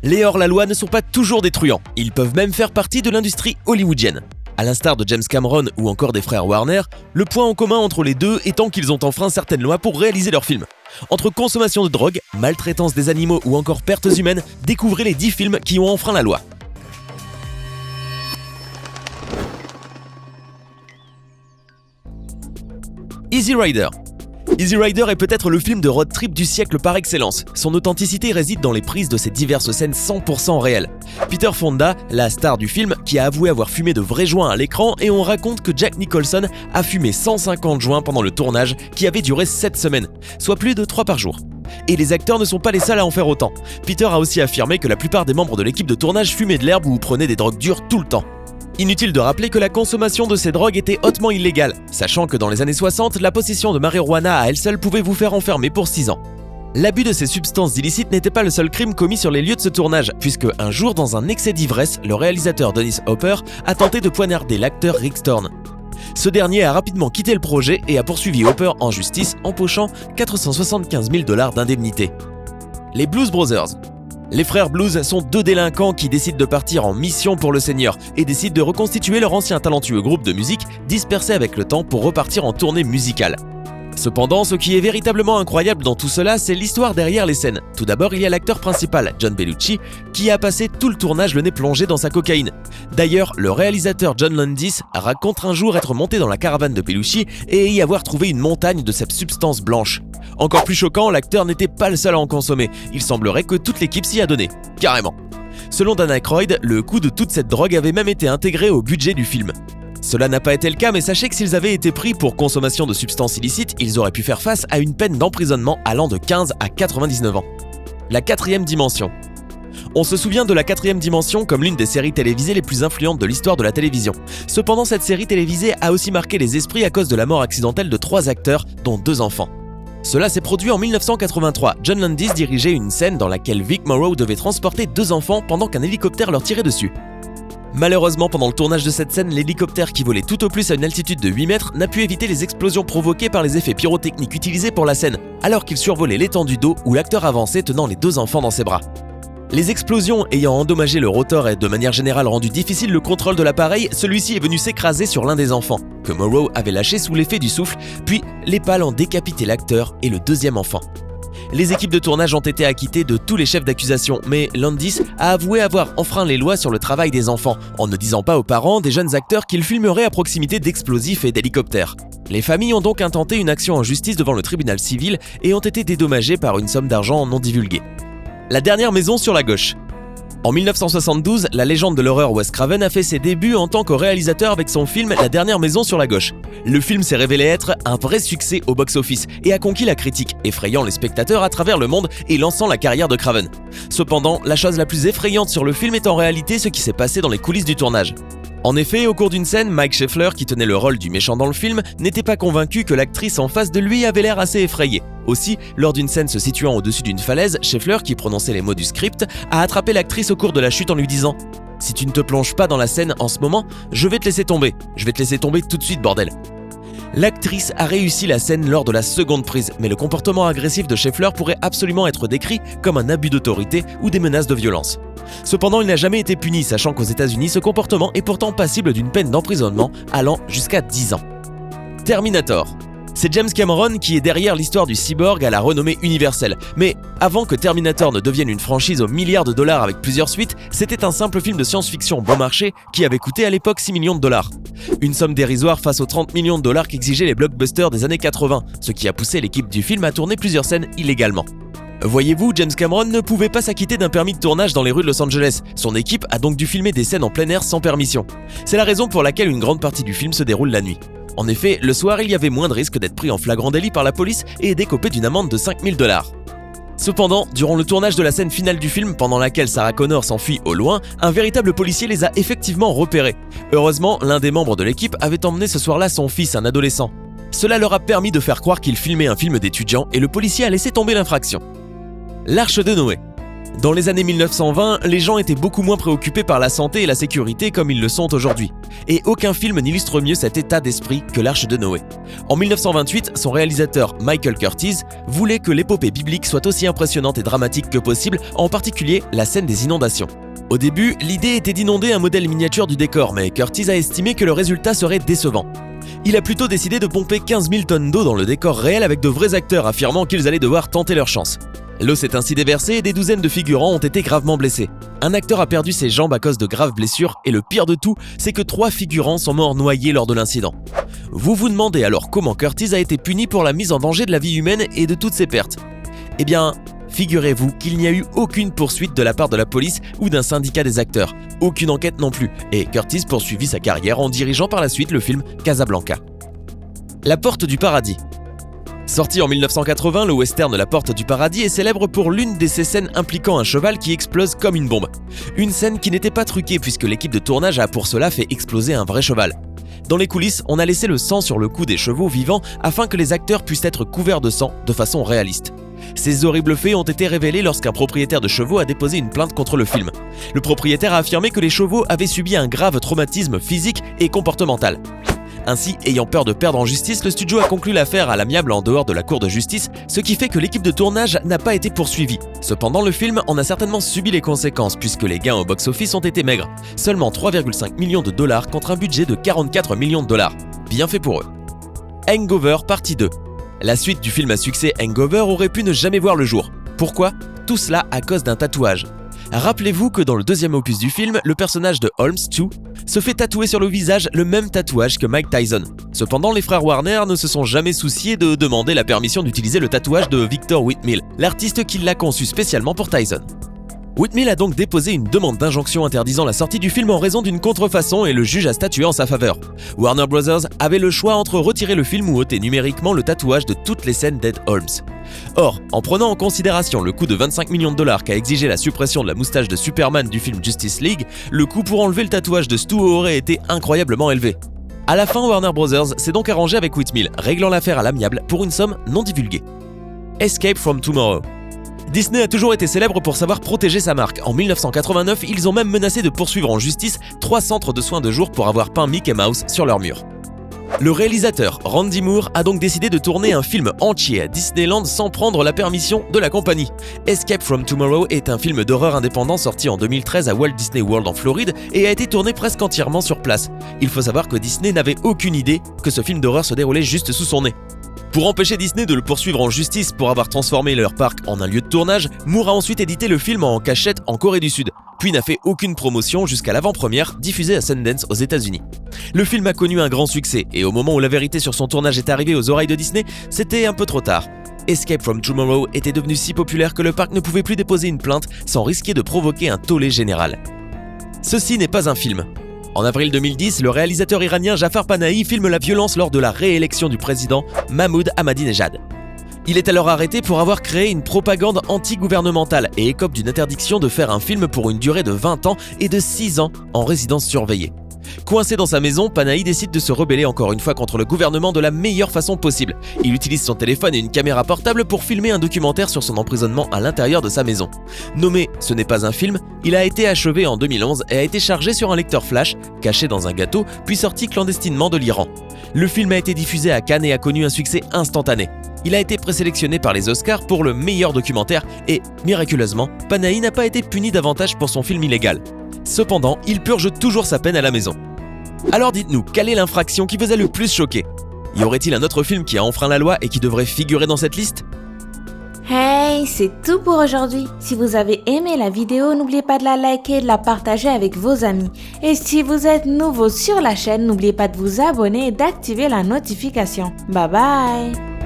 Les hors-la-loi ne sont pas toujours des truands, ils peuvent même faire partie de l'industrie hollywoodienne. À l'instar de James Cameron ou encore des frères Warner, le point en commun entre les deux étant qu'ils ont enfreint certaines lois pour réaliser leurs films. Entre consommation de drogue, maltraitance des animaux ou encore pertes humaines, découvrez les 10 films qui ont enfreint la loi. Easy Rider. Easy Rider est peut-être le film de road trip du siècle par excellence. Son authenticité réside dans les prises de ses diverses scènes 100% réelles. Peter Fonda, la star du film, qui a avoué avoir fumé de vrais joints à l'écran, et on raconte que Jack Nicholson a fumé 150 joints pendant le tournage qui avait duré 7 semaines, soit plus de 3 par jour. Et les acteurs ne sont pas les seuls à en faire autant. Peter a aussi affirmé que la plupart des membres de l'équipe de tournage fumaient de l'herbe ou prenaient des drogues dures tout le temps. Inutile de rappeler que la consommation de ces drogues était hautement illégale, sachant que dans les années 60, la possession de marijuana à elle seule pouvait vous faire enfermer pour 6 ans. L'abus de ces substances illicites n'était pas le seul crime commis sur les lieux de ce tournage, puisque un jour, dans un excès d'ivresse, le réalisateur Dennis Hopper a tenté de poignarder l'acteur Rick Stearns. Ce dernier a rapidement quitté le projet et a poursuivi Hopper en justice, empochant 475 000 $ d'indemnité. Les Blues Brothers. Les frères Blues sont 2 délinquants qui décident de partir en mission pour le Seigneur et décident de reconstituer leur ancien talentueux groupe de musique dispersé avec le temps pour repartir en tournée musicale. Cependant, ce qui est véritablement incroyable dans tout cela, c'est l'histoire derrière les scènes. Tout d'abord, il y a l'acteur principal, John Belushi, qui a passé tout le tournage le nez plongé dans sa cocaïne. D'ailleurs, le réalisateur John Landis raconte un jour être monté dans la caravane de Belushi et y avoir trouvé une montagne de cette substance blanche. Encore plus choquant, l'acteur n'était pas le seul à en consommer. Il semblerait que toute l'équipe s'y a donné. Carrément. Selon Dan Aykroyd, le coût de toute cette drogue avait même été intégré au budget du film. Cela n'a pas été le cas, mais sachez que s'ils avaient été pris pour consommation de substances illicites, ils auraient pu faire face à une peine d'emprisonnement allant de 15 à 99 ans. La 4e dimension. On se souvient de La 4e dimension comme l'une des séries télévisées les plus influentes de l'histoire de la télévision. Cependant, cette série télévisée a aussi marqué les esprits à cause de la mort accidentelle de 3 acteurs, dont 2 enfants. Cela s'est produit en 1983. John Landis dirigeait une scène dans laquelle Vic Morrow devait transporter 2 enfants pendant qu'un hélicoptère leur tirait dessus. Malheureusement, pendant le tournage de cette scène, l'hélicoptère qui volait tout au plus à une altitude de 8 mètres n'a pu éviter les explosions provoquées par les effets pyrotechniques utilisés pour la scène, alors qu'il survolait l'étendue d'eau où l'acteur avançait tenant les 2 enfants dans ses bras. Les explosions ayant endommagé le rotor et de manière générale rendu difficile le contrôle de l'appareil, celui-ci est venu s'écraser sur l'un des enfants, que Morrow avait lâché sous l'effet du souffle, puis les pales ont décapité l'acteur et le 2e enfant. Les équipes de tournage ont été acquittées de tous les chefs d'accusation, mais Landis a avoué avoir enfreint les lois sur le travail des enfants, en ne disant pas aux parents des jeunes acteurs qu'ils filmeraient à proximité d'explosifs et d'hélicoptères. Les familles ont donc intenté une action en justice devant le tribunal civil et ont été dédommagées par une somme d'argent non divulguée. La dernière maison sur la gauche. En 1972, la légende de l'horreur Wes Craven a fait ses débuts en tant que réalisateur avec son film La dernière maison sur la gauche. Le film s'est révélé être un vrai succès au box-office et a conquis la critique, effrayant les spectateurs à travers le monde et lançant la carrière de Craven. Cependant, la chose la plus effrayante sur le film est en réalité ce qui s'est passé dans les coulisses du tournage. En effet, au cours d'une scène, Mike Scheffler, qui tenait le rôle du méchant dans le film, n'était pas convaincu que l'actrice en face de lui avait l'air assez effrayée. Aussi, lors d'une scène se situant au-dessus d'une falaise, Scheffler, qui prononçait les mots du script, a attrapé l'actrice au cours de la chute en lui disant « Si tu ne te plonges pas dans la scène en ce moment, je vais te laisser tomber. Je vais te laisser tomber tout de suite, bordel !» L'actrice a réussi la scène lors de la seconde prise, mais le comportement agressif de Scheffler pourrait absolument être décrit comme un abus d'autorité ou des menaces de violence. Cependant, il n'a jamais été puni, sachant qu'aux États-Unis, ce comportement est pourtant passible d'une peine d'emprisonnement allant jusqu'à 10 ans. Terminator. C'est James Cameron qui est derrière l'histoire du cyborg à la renommée universelle. Mais avant que Terminator ne devienne une franchise aux milliards de dollars avec plusieurs suites, c'était un simple film de science-fiction bon marché qui avait coûté à l'époque 6 millions de dollars. Une somme dérisoire face aux 30 millions de dollars qu'exigeaient les blockbusters des années 80, ce qui a poussé l'équipe du film à tourner plusieurs scènes illégalement. Voyez-vous, James Cameron ne pouvait pas s'acquitter d'un permis de tournage dans les rues de Los Angeles. Son équipe a donc dû filmer des scènes en plein air sans permission. C'est la raison pour laquelle une grande partie du film se déroule la nuit. En effet, le soir, il y avait moins de risques d'être pris en flagrant délit par la police et d'écoper d'une amende de 5 000 $. Cependant, durant le tournage de la scène finale du film, pendant laquelle Sarah Connor s'enfuit au loin, un véritable policier les a effectivement repérés. Heureusement, l'un des membres de l'équipe avait emmené ce soir-là son fils, un adolescent. Cela leur a permis de faire croire qu'il filmait un film d'étudiant et le policier a laissé tomber l'infraction. L'Arche de Noé. Dans les années 1920, les gens étaient beaucoup moins préoccupés par la santé et la sécurité comme ils le sont aujourd'hui. Et aucun film n'illustre mieux cet état d'esprit que l'Arche de Noé. En 1928, son réalisateur Michael Curtiz voulait que l'épopée biblique soit aussi impressionnante et dramatique que possible, en particulier la scène des inondations. Au début, l'idée était d'inonder un modèle miniature du décor, mais Curtiz a estimé que le résultat serait décevant. Il a plutôt décidé de pomper 15 000 tonnes d'eau dans le décor réel avec de vrais acteurs affirmant qu'ils allaient devoir tenter leur chance. L'eau s'est ainsi déversée et des douzaines de figurants ont été gravement blessés. Un acteur a perdu ses jambes à cause de graves blessures et le pire de tout, c'est que 3 figurants sont morts noyés lors de l'incident. Vous vous demandez alors comment Curtiz a été puni pour la mise en danger de la vie humaine et de toutes ses pertes. Eh bien, figurez-vous qu'il n'y a eu aucune poursuite de la part de la police ou d'un syndicat des acteurs, aucune enquête non plus, et Curtiz poursuivit sa carrière en dirigeant par la suite le film Casablanca. La Porte du Paradis. Sorti en 1980, le western La Porte du Paradis est célèbre pour l'une de ses scènes impliquant un cheval qui explose comme une bombe. Une scène qui n'était pas truquée puisque l'équipe de tournage a pour cela fait exploser un vrai cheval. Dans les coulisses, on a laissé le sang sur le cou des chevaux vivants afin que les acteurs puissent être couverts de sang de façon réaliste. Ces horribles faits ont été révélés lorsqu'un propriétaire de chevaux a déposé une plainte contre le film. Le propriétaire a affirmé que les chevaux avaient subi un grave traumatisme physique et comportemental. Ainsi, ayant peur de perdre en justice, le studio a conclu l'affaire à l'amiable en dehors de la cour de justice, ce qui fait que l'équipe de tournage n'a pas été poursuivie. Cependant, le film en a certainement subi les conséquences puisque les gains au box-office ont été maigres. Seulement 3,5 millions de dollars contre un budget de 44 millions de dollars. Bien fait pour eux. Hangover partie 2. La suite du film à succès Hangover aurait pu ne jamais voir le jour. Pourquoi ? Tout cela à cause d'un tatouage. Rappelez-vous que dans le deuxième opus du film, le personnage de Holmes, Stu, se fait tatouer sur le visage le même tatouage que Mike Tyson. Cependant, les frères Warner ne se sont jamais souciés de demander la permission d'utiliser le tatouage de Victor Whitmill, l'artiste qui l'a conçu spécialement pour Tyson. Whitmill a donc déposé une demande d'injonction interdisant la sortie du film en raison d'une contrefaçon et le juge a statué en sa faveur. Warner Bros. Avait le choix entre retirer le film ou ôter numériquement le tatouage de toutes les scènes d'Ed Holmes. Or, en prenant en considération le coût de 25 millions de dollars qu'a exigé la suppression de la moustache de Superman du film Justice League, le coût pour enlever le tatouage de Stu aurait été incroyablement élevé. À la fin, Warner Bros. S'est donc arrangé avec Whitmill, réglant l'affaire à l'amiable pour une somme non divulguée. Escape from Tomorrow. Disney a toujours été célèbre pour savoir protéger sa marque. En 1989, ils ont même menacé de poursuivre en justice 3 centres de soins de jour pour avoir peint Mickey Mouse sur leur mur. Le réalisateur Randy Moore a donc décidé de tourner un film entier à Disneyland sans prendre la permission de la compagnie. Escape from Tomorrow est un film d'horreur indépendant sorti en 2013 à Walt Disney World en Floride et a été tourné presque entièrement sur place. Il faut savoir que Disney n'avait aucune idée que ce film d'horreur se déroulait juste sous son nez. Pour empêcher Disney de le poursuivre en justice pour avoir transformé leur parc en un lieu de tournage, Moore a ensuite édité le film en cachette en Corée du Sud, puis n'a fait aucune promotion jusqu'à l'avant-première diffusée à Sundance aux États-Unis. Le film a connu un grand succès et au moment où la vérité sur son tournage est arrivée aux oreilles de Disney, c'était un peu trop tard. Escape from Tomorrow était devenu si populaire que le parc ne pouvait plus déposer une plainte sans risquer de provoquer un tollé général. Ceci n'est pas un film. En avril 2010, le réalisateur iranien Jafar Panahi filme la violence lors de la réélection du président Mahmoud Ahmadinejad. Il est alors arrêté pour avoir créé une propagande anti-gouvernementale et écope d'une interdiction de faire un film pour une durée de 20 ans et de 6 ans en résidence surveillée. Coincé dans sa maison, Panahi décide de se rebeller encore une fois contre le gouvernement de la meilleure façon possible. Il utilise son téléphone et une caméra portable pour filmer un documentaire sur son emprisonnement à l'intérieur de sa maison. Nommé « Ce n'est pas un film », il a été achevé en 2011 et a été chargé sur un lecteur flash, caché dans un gâteau, puis sorti clandestinement de l'Iran. Le film a été diffusé à Cannes et a connu un succès instantané. Il a été présélectionné par les Oscars pour le meilleur documentaire et, miraculeusement, Panahi n'a pas été puni davantage pour son film illégal. Cependant, il purge toujours sa peine à la maison. Alors dites-nous, quelle est l'infraction qui vous a le plus choqué ? Y aurait-il un autre film qui a enfreint la loi et qui devrait figurer dans cette liste ? Hey, c'est tout pour aujourd'hui. Si vous avez aimé la vidéo, n'oubliez pas de la liker et de la partager avec vos amis. Et si vous êtes nouveau sur la chaîne, n'oubliez pas de vous abonner et d'activer la notification. Bye bye!